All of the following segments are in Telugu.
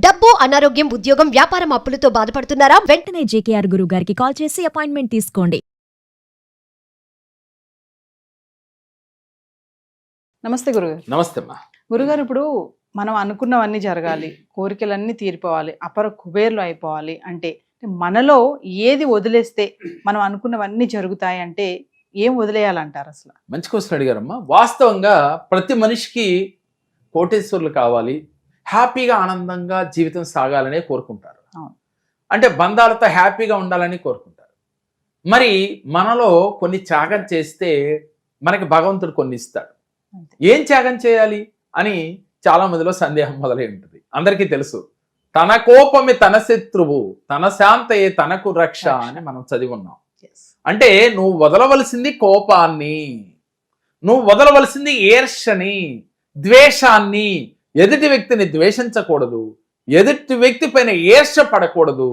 డబ్బు, అనారోగ్యం, ఉద్యోగం, వ్యాపారం, అప్పులతో బాధపడుతున్నారా? వెంటనే జేకేఆర్ గురువు గారికి కాల్ చేసి అపాయింట్మెంట్ తీసుకోండి. నమస్తే గురుగారు. నమస్తే అమ్మా. గురుగారు, ఇప్పుడు మనం అనుకున్నవన్నీ జరగాలి, కోరికలన్నీ తీరిపోవాలి, అపర కుబేర్లు అయిపోవాలి అంటే మనలో ఏది వదిలేస్తే మనం అనుకున్నవన్నీ జరుగుతాయి అంటే ఏం వదిలేయాలంటారు అసలు? మంచి క్వశ్చన్ అడిగారమ్మా. వాస్తవంగా ప్రతి మనిషికి కోటేశ్వర్లు కావాలి, హ్యాపీగా ఆనందంగా జీవితం సాగాలనే కోరుకుంటారు. అంటే బంధాలతో హ్యాపీగా ఉండాలని కోరుకుంటారు. మరి మనలో కొన్ని త్యాగం చేస్తే మనకి భగవంతుడు కొన్ని ఇస్తాడు. ఏం త్యాగం చేయాలి అని చాలా మందిలో సందేహం మొదలై ఉంటుంది. అందరికీ తెలుసు, తన కోపమే తన శత్రువు, తన శాంతయే తనకు రక్ష అని మనం చదివి ఉన్నాం. అంటే నువ్వు వదలవలసింది కోపాన్ని, నువ్వు వదలవలసింది ఈర్ష్యని, ద్వేషాన్ని. ఎదుటి వ్యక్తిని ద్వేషించకూడదు, ఎదుటి వ్యక్తి పైన ఈర్ష్య పడకూడదు,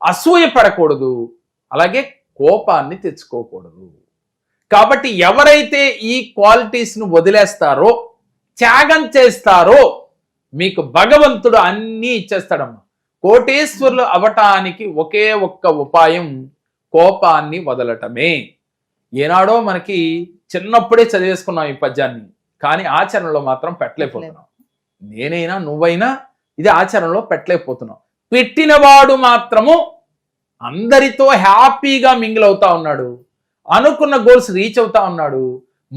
అసూయ పడకూడదు, అలాగే కోపాన్ని తెచ్చుకోకూడదు. కాబట్టి ఎవరైతే ఈ క్వాలిటీస్ను వదిలేస్తారో, త్యాగం చేస్తారో, మీకు భగవంతుడు అన్నీ ఇచ్చేస్తాడమ్మా. కోటేశ్వరులు అవటానికి ఒకే ఒక్క ఉపాయం కోపాన్ని వదలటమే. ఏనాడో మనకి చిన్నప్పుడే చదివేసుకున్నాం ఈ పద్యాన్ని, కానీ ఆచరణలో మాత్రం పెట్టలేకపోతున్నాం. నేనైనా నువ్వైనా ఇది ఆచరణలో పెట్టలేకపోతున్నాం. పెట్టినవాడు మాత్రము అందరితో హ్యాపీగా మింగిల్ అవుతా ఉన్నాడు, అనుకున్న గోల్స్ రీచ్ అవుతా ఉన్నాడు,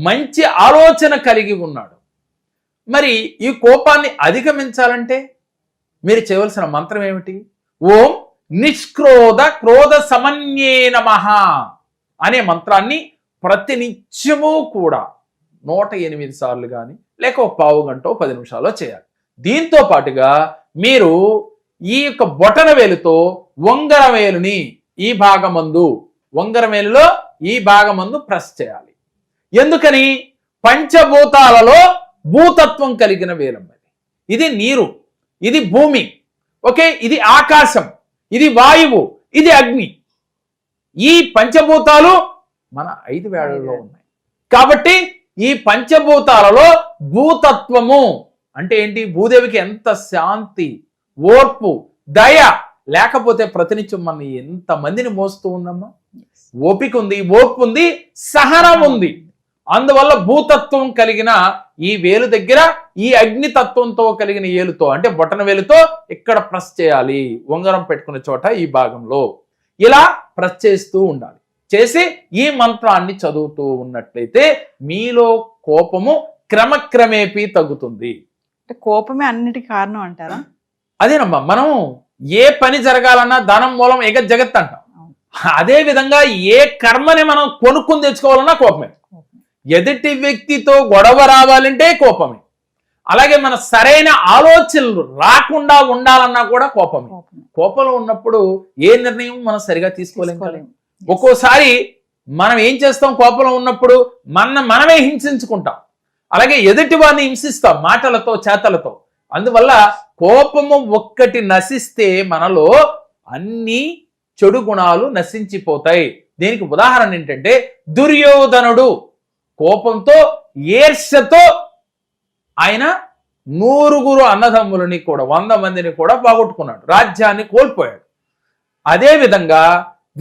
మంచి ఆలోచన కలిగి ఉన్నాడు. మరి ఈ కోపాన్ని అధిగమించాలంటే మీరు చేయవలసిన మంత్రం ఏమిటి? ఓం నిష్క్రోధ క్రోధ సమన్యే నమః అనే మంత్రాన్ని ప్రతినిత్యము కూడా 108 సార్లు కానీ లేక ఒక పావు గంట 10 నిమిషాల్లో చేయాలి. దీంతో పాటుగా మీరు ఈ యొక్క బొటన వేలుతో ఉంగరం వేలుని ఈ భాగమందు, ఉంగరం వేలులో ఈ భాగమందు ప్రెస్ చేయాలి. ఎందుకని? పంచభూతాలలో భూతత్వం కలిగిన వేలం. ఇది నీరు, ఇది భూమి, ఓకే, ఇది ఆకాశం, ఇది వాయువు, ఇది అగ్ని. ఈ పంచభూతాలు మన 5 వేళ్లలో ఉన్నాయి. కాబట్టి ఈ పంచభూతాలలో భూతత్వము అంటే ఏంటి? భూదేవికి ఎంత శాంతి, ఓర్పు, దయ లేకపోతే ప్రతినిత్యం మనం ఎంత మందిని మోస్తూ ఉందమ్మా. ఓపిక ఉంది, ఓర్పు ఉంది, సహనం ఉంది. అందువల్ల భూతత్వం కలిగిన ఈ వేలు దగ్గర ఈ అగ్నితత్వంతో కలిగిన ఏలుతో అంటే బొటన వేలుతో ఇక్కడ ప్రెస్ చేయాలి. ఉంగరం పెట్టుకునే చోట ఈ భాగంలో ఇలా ప్రెస్ చేస్తూ ఉండాలి. చేసి ఈ మంత్రాన్ని చదువుతూ ఉన్నట్లయితే మీలో కోపము క్రమక్రమేపీ తగ్గుతుంది. అంటే కోపమే అన్నిటికీ కారణం అంటారా? అదేనమ్మా, మనం ఏ పని జరగాలన్నా ధనం మూలం ఏక జగత్ అంటాం. అదే విధంగా ఏ కర్మని మనం కొనుక్కుని తెచ్చుకోవాలన్నా కోపమే. ఎదుటి వ్యక్తితో గొడవ రావాలంటే కోపమే. అలాగే మన సరైన ఆలోచనలు రాకుండా ఉండాలన్నా కూడా కోపమే. కోపంలో ఉన్నప్పుడు ఏ నిర్ణయం మనం సరిగా తీసుకోలేము. ఒక్కోసారి మనం ఏం చేస్తాం? కోపంలో ఉన్నప్పుడు మనమే హింసించుకుంటాం, అలాగే ఎదుటి వారిని హింసిస్తాం మాటలతో, చేతలతో. అందువల్ల కోపము ఒక్కటి నశిస్తే మనలో అన్ని చెడు గుణాలు నశించిపోతాయి. దీనికి ఉదాహరణ ఏంటంటే దుర్యోధనుడు కోపంతో, ఈర్ష్యతో ఆయన 100 అన్నదమ్ములని కూడా 100 మందిని కూడా పోగొట్టుకున్నాడు, రాజ్యాన్ని కోల్పోయాడు. అదే విధంగా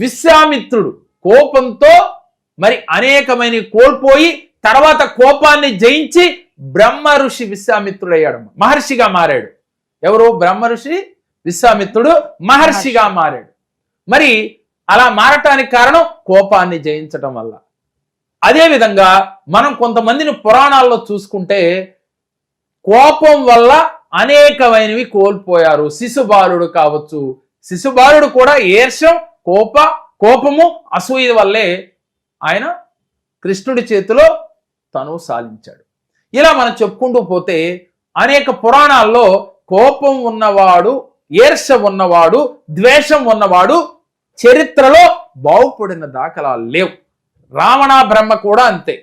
విశ్వామిత్రుడు కోపంతో మరి అనేకమైన కోల్పోయి తర్వాత కోపాన్ని జయించి బ్రహ్మ ఋషి విశ్వామిత్రుడు అయ్యాడు, మహర్షిగా మారాడు. ఎవరు? బ్రహ్మ ఋషి విశ్వామిత్రుడు మహర్షిగా మారాడు. మరి అలా మారటానికి కారణం కోపాన్ని జయించటం వల్ల. అదేవిధంగా మనం కొంతమందిని పురాణాల్లో చూసుకుంటే కోపం వల్ల అనేకమైనవి కోల్పోయారు. శిశుబాలుడు కావచ్చు, శిశుబాలుడు కూడా ఈర్ష్యం, కోపము, అసూయ వల్లే ఆయన కృష్ణుడి చేతిలో తను సాధించాడు. ఇలా మనం చెప్పుకుంటూ పోతే అనేక పురాణాల్లో కోపం ఉన్నవాడు, ఈర్ష్య ఉన్నవాడు, ద్వేషం ఉన్నవాడు చరిత్రలో బాగుపడిన దాఖలాలు లేవు. రావణ బ్రహ్మ కూడా అంతే.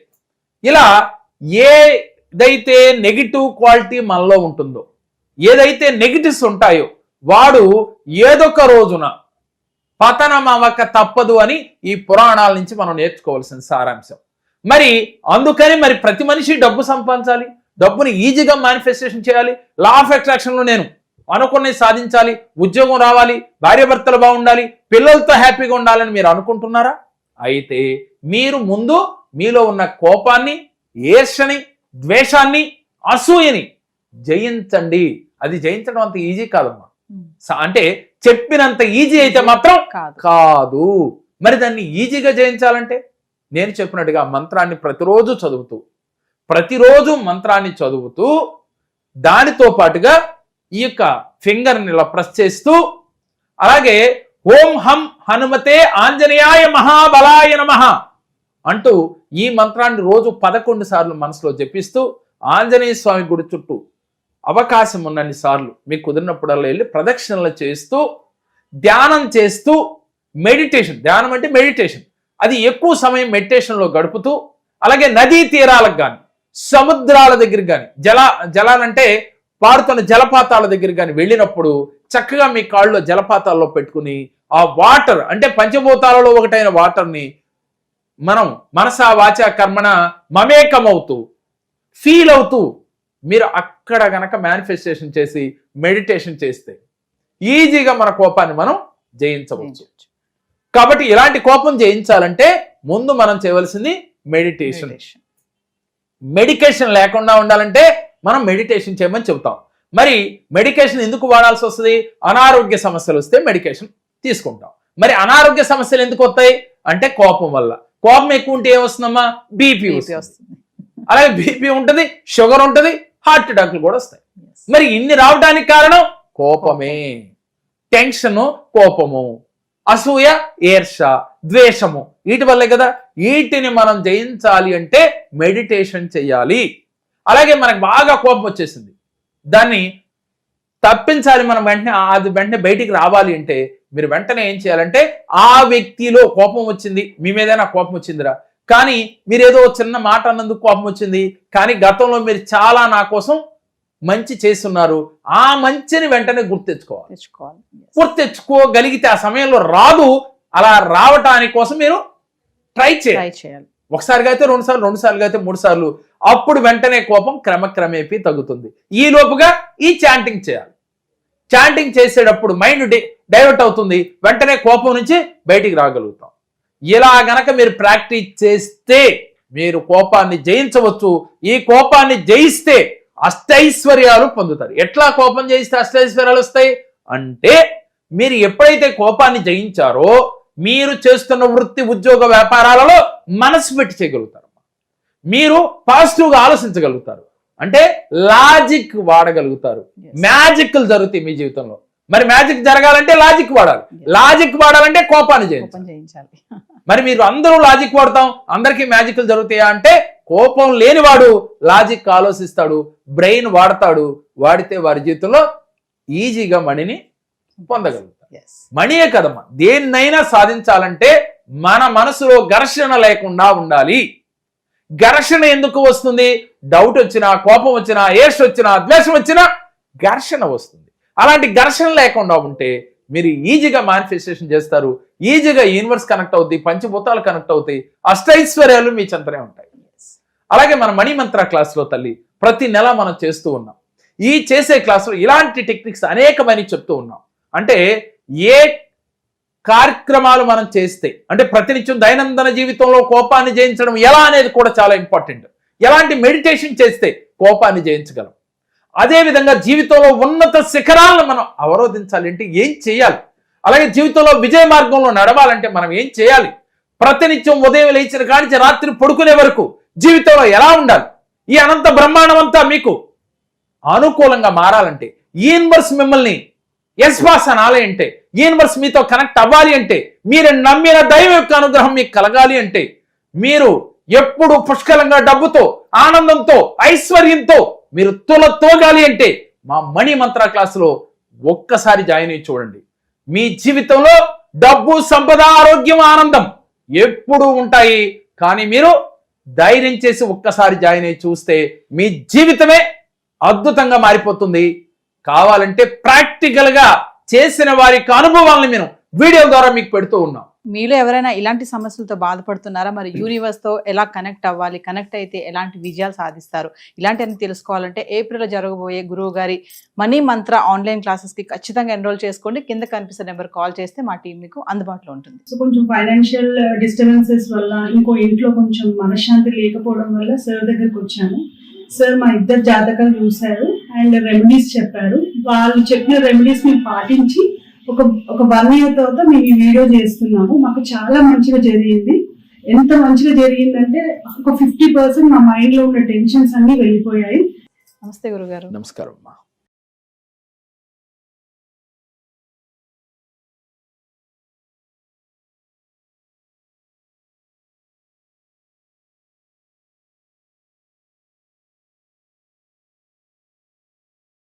ఇలా ఏదైతే నెగిటివ్ క్వాలిటీ మనలో ఉంటుందో, ఏదైతే నెగిటివ్స్ ఉంటాయో వాడు ఏదొక రోజున పతనం అవ్వక తప్పదు అని ఈ పురాణాల నుంచి మనం నేర్చుకోవాల్సిన సారాంశం. మరి అందుకని మరి ప్రతి మనిషి డబ్బు సంపాదించాలి, డబ్బుని ఈజీగా మేనిఫెస్టేషన్ చేయాలి. లా ఆఫ్ అట్రాక్షన్లో నేను అనుకున్నది సాధించాలి, ఉద్యోగం రావాలి, భార్యాభర్తలు బాగుండాలి, పిల్లలతో హ్యాపీగా ఉండాలని మీరు అనుకుంటున్నారా? అయితే మీరు ముందు మీలో ఉన్న కోపాన్ని, ఈర్ష్యని, ద్వేషాన్ని, అసూయని జయించండి. అది జయించడం అంత ఈజీ కాదమ్మా. అంటే చెప్పినంత ఈజీ అయితే మాత్రం కాదు. మరి దాన్ని ఈజీగా జయించాలంటే నేను చెప్పినట్టుగా మంత్రాన్ని ప్రతిరోజు మంత్రాన్ని చదువుతూ దానితో పాటుగా ఈ యొక్క ఫింగర్ని ఇలా ప్రెస్ చేస్తూ, అలాగే ఓం హం హనుమతే ఆంజనేయాయ మహాబలాయ నమః అంటూ ఈ మంత్రాన్ని రోజు 11 సార్లు మనసులో జపిస్తూ ఆంజనేయ స్వామి గుడి చుట్టూ అవకాశం ఉన్నన్ని సార్లు మీకు కుదిరినప్పుడల్లా వెళ్ళి ప్రదక్షిణలు చేస్తూ ధ్యానం చేస్తూ ధ్యానం అంటే మెడిటేషన్, అది ఎక్కువ సమయం మెడిటేషన్లో గడుపుతూ, అలాగే నదీ తీరాలకు కానీ సముద్రాల దగ్గరికి కానీ జలాలంటే పారుతున్న జలపాతాల దగ్గర కానీ వెళ్ళినప్పుడు చక్కగా మీ కాళ్ళలో జలపాతాల్లో పెట్టుకుని ఆ వాటర్ అంటే పంచభూతాలలో ఒకటైన వాటర్ని మనం మనసా వాచా కర్మణ మమేకమవుతూ ఫీల్ అవుతూ మీరు అక్కడ గనక మేనిఫెస్టేషన్ చేసి మెడిటేషన్ చేస్తే ఈజీగా మన కోపాన్ని మనం జయించవచ్చు. కాబట్టి ఇలాంటి కోపం జయించాలంటే ముందు మనం చేయవలసింది మెడికేషన్ లేకుండా ఉండాలంటే మనం మెడిటేషన్ చేయమని చెబుతాం. మరి మెడికేషన్ ఎందుకు వాడాల్సి వస్తుంది? అనారోగ్య సమస్యలు వస్తే మెడికేషన్ తీసుకుంటాం. మరి అనారోగ్య సమస్యలు ఎందుకు వస్తాయి అంటే కోపం వల్ల. కోపం ఎక్కువ ఉంటే ఏమొస్తుందమ్మా? బీపీ వస్తుంది. అలాగే బీపీ ఉంటుంది, షుగర్ ఉంటుంది, హార్ట్ అటాక్లు కూడా వస్తాయి. మరి ఇన్ని రావడానికి కారణం కోపమే. టెన్షన్, కోపము, అసూయ, ఈర్ష, ద్వేషము, వీటి వల్లే కదా. వీటిని మనం జయించాలి అంటే మెడిటేషన్ చేయాలి. అలాగే మనకు బాగా కోపం వచ్చేసింది, దాన్ని తప్పించాలి, మనం వెంటనే బయటికి రావాలి అంటే మీరు వెంటనే ఏం చేయాలంటే ఆ వ్యక్తిలో కోపం వచ్చింది, మీ మీదైనా కోపం వచ్చిందిరా, కానీ మీరు ఏదో చిన్న మాట అన్నందుకు కోపం వచ్చింది, కానీ గతంలో మీరు చాలా నా కోసం మంచి చేస్తున్నారు, ఆ మంచిని వెంటనే గుర్తెచ్చుకోగలిగితే ఆ సమయంలో రాదు. అలా రావటానికి కోసం మీరు ట్రై చేయాలి. ఒకసారిగా అయితే 2 సార్లు, 2 సార్లు అయితే 3 సార్లు, అప్పుడు వెంటనే కోపం క్రమక్రమేపీ తగ్గుతుంది. ఈ లోపుగా ఈ చాంటింగ్ చేయాలి. చాంటింగ్ చేసేటప్పుడు మైండ్ డైవర్ట్ అవుతుంది, వెంటనే కోపం నుంచి బయటికి రాగలుగుతాం. ఇలా గనక మీరు ప్రాక్టీస్ చేస్తే మీరు కోపాన్ని జయించవచ్చు. ఈ కోపాన్ని జయిస్తే అష్టైశ్వర్యాలు పొందుతారు. ఎట్లా కోపం జయిస్తే అష్టైశ్వర్యాలు వస్తాయి అంటే, మీరు ఎప్పుడైతే కోపాన్ని జయించారో మీరు చేస్తున్న వృత్తి, ఉద్యోగ, వ్యాపారాలలో మనసు పెట్టి చేయగలుగుతారు. మీరు పాజిటివ్గా ఆలోచించగలుగుతారు, అంటే లాజిక్ వాడగలుగుతారు. మ్యాజిక్లు జరుగుతాయి మీ జీవితంలో. మరి మ్యాజిక్ జరగాలంటే లాజిక్ వాడాలి, లాజిక్ వాడాలంటే కోపాన్ని జయించాలి. మరి మీరు అందరూ లాజిక్ వాడతాం, అందరికీ మ్యాజిక్లు జరుగుతాయా అంటే, కోపం లేనివాడు లాజిక్ ఆలోచిస్తాడు, బ్రెయిన్ వాడతాడు, వాడితే వారి జీవితంలో ఈజీగా మనీని పొందగలుగుతారు. మనీయే కదమ్మా, దేన్నైనా సాధించాలంటే మన మనసులో ఘర్షణ లేకుండా ఉండాలి. ఘర్షణ ఎందుకు వస్తుంది? డౌట్ వచ్చినా, కోపం వచ్చినా, ఈర్ష్య వచ్చినా, ద్వేషం వచ్చినా ఘర్షణ వస్తుంది. అలాంటి ఘర్షణ లేకుండా ఉంటే మీరు ఈజీగా మేనిఫెస్టేషన్ చేస్తారు, ఈజీగా యూనివర్స్ కనెక్ట్ అవుతాయి, పంచభూతాలు కనెక్ట్ అవుతాయి, అష్టైశ్వర్యాలు మీ చెంతనే ఉంటాయి. అలాగే మన మణి మంత్ర క్లాసులో తల్లి ప్రతి నెల మనం చేస్తూ ఉన్నాం. ఈ చేసే క్లాసులో ఇలాంటి టెక్నిక్స్ అనేకమైన చెప్తూ ఉన్నాం. అంటే ఏ కార్యక్రమాలు మనం చేస్తే, అంటే ప్రతినిత్యం దైనందిన జీవితంలో కోపాన్ని జయించడం ఎలా అనేది కూడా చాలా ఇంపార్టెంట్. ఎలాంటి మెడిటేషన్ చేస్తే కోపాన్ని జయించగలం, అదేవిధంగా జీవితంలో ఉన్నత శిఖరాలను మనం అవరోధించాలి అంటే ఏం చేయాలి, అలాగే జీవితంలో విజయ మార్గంలో నడవాలంటే మనం ఏం చేయాలి, ప్రతినిత్యం ఉదయం లేచిన కానించి రాత్రి పడుకునే వరకు జీవితంలో ఎలా ఉండాలి, ఈ అనంత బ్రహ్మాండం అంతా మీకు అనుకూలంగా మారాలంటే, యూనివర్స్ మిమ్మల్ని ఎస్పాస్ అనాలి అంటే, యూనివర్స్ మీతో కనెక్ట్ అవ్వాలి అంటే, మీరు నమ్మిన దైవం యొక్క అనుగ్రహం మీకు కలగాలి అంటే, మీరు ఎప్పుడు పుష్కలంగా డబ్బుతో, ఆనందంతో, ఐశ్వర్యంతో మీరు తోగాలి అంటే మా మణి మంత్ర క్లాసులో ఒక్కసారి జాయిన్ అయ్యి చూడండి. మీ జీవితంలో డబ్బు, సంపద, ఆరోగ్యం, ఆనందం ఎప్పుడు ఉంటాయి. కానీ మీరు ధైర్యం చేసి ఒక్కసారి జాయిన్ అయ్యి చూస్తే మీ జీవితమే అద్భుతంగా మారిపోతుంది. కావాలంటే ప్రాక్టికల్ గా చేసిన వారికి అనుభవాలను మేము వీడియో ద్వారా మీకు పెడుతూ ఉన్నాం. మీలో ఎవరైనా ఇలాంటి సమస్యలతో బాధపడుతున్నారా? మరి యూనివర్స్ తో ఎలా కనెక్ట్ అవ్వాలి, కనెక్ట్ అయితే ఎలాంటి విజయాలు సాధిస్తారు, ఇలాంటివన్నీ తెలుసుకోవాలంటే ఏప్రిల్లో జరగబోయే గురువు గారి మనీ మంత్ర ఆన్లైన్ క్లాసెస్ కి ఖచ్చితంగా ఎన్రోల్ చేసుకోండి. కింద కనిపిస్తున్న నెంబర్ కాల్ చేస్తే మా టీం మీకు అందుబాటులో ఉంటుంది. సో కొంచెం ఫైనాన్షియల్ డిస్టర్బెన్సెస్ వల్ల, ఇంకో ఇంట్లో కొంచెం మనశ్శాంతి లేకపోవడం వల్ల సార్ దగ్గరకు వచ్చాను. సార్ మా ఇద్దరు జాతకాలు చూశారు అండ్ రెమెడీస్ చెప్పారు. వాళ్ళు చెప్పిన రెమెడీస్ మేము పాటించి ఒక 1 year తర్వాత మేము ఈ వీడియో చేస్తున్నాము. మాకు చాలా మంచిగా జరిగింది. ఎంత మంచిగా జరిగిందంటే ఒక 50% మా మైండ్ లో ఉన్న టెన్షన్స్ అన్ని వెళ్ళిపోయాయి. నమస్తే గురుగారు. నమస్కారం అమ్మా.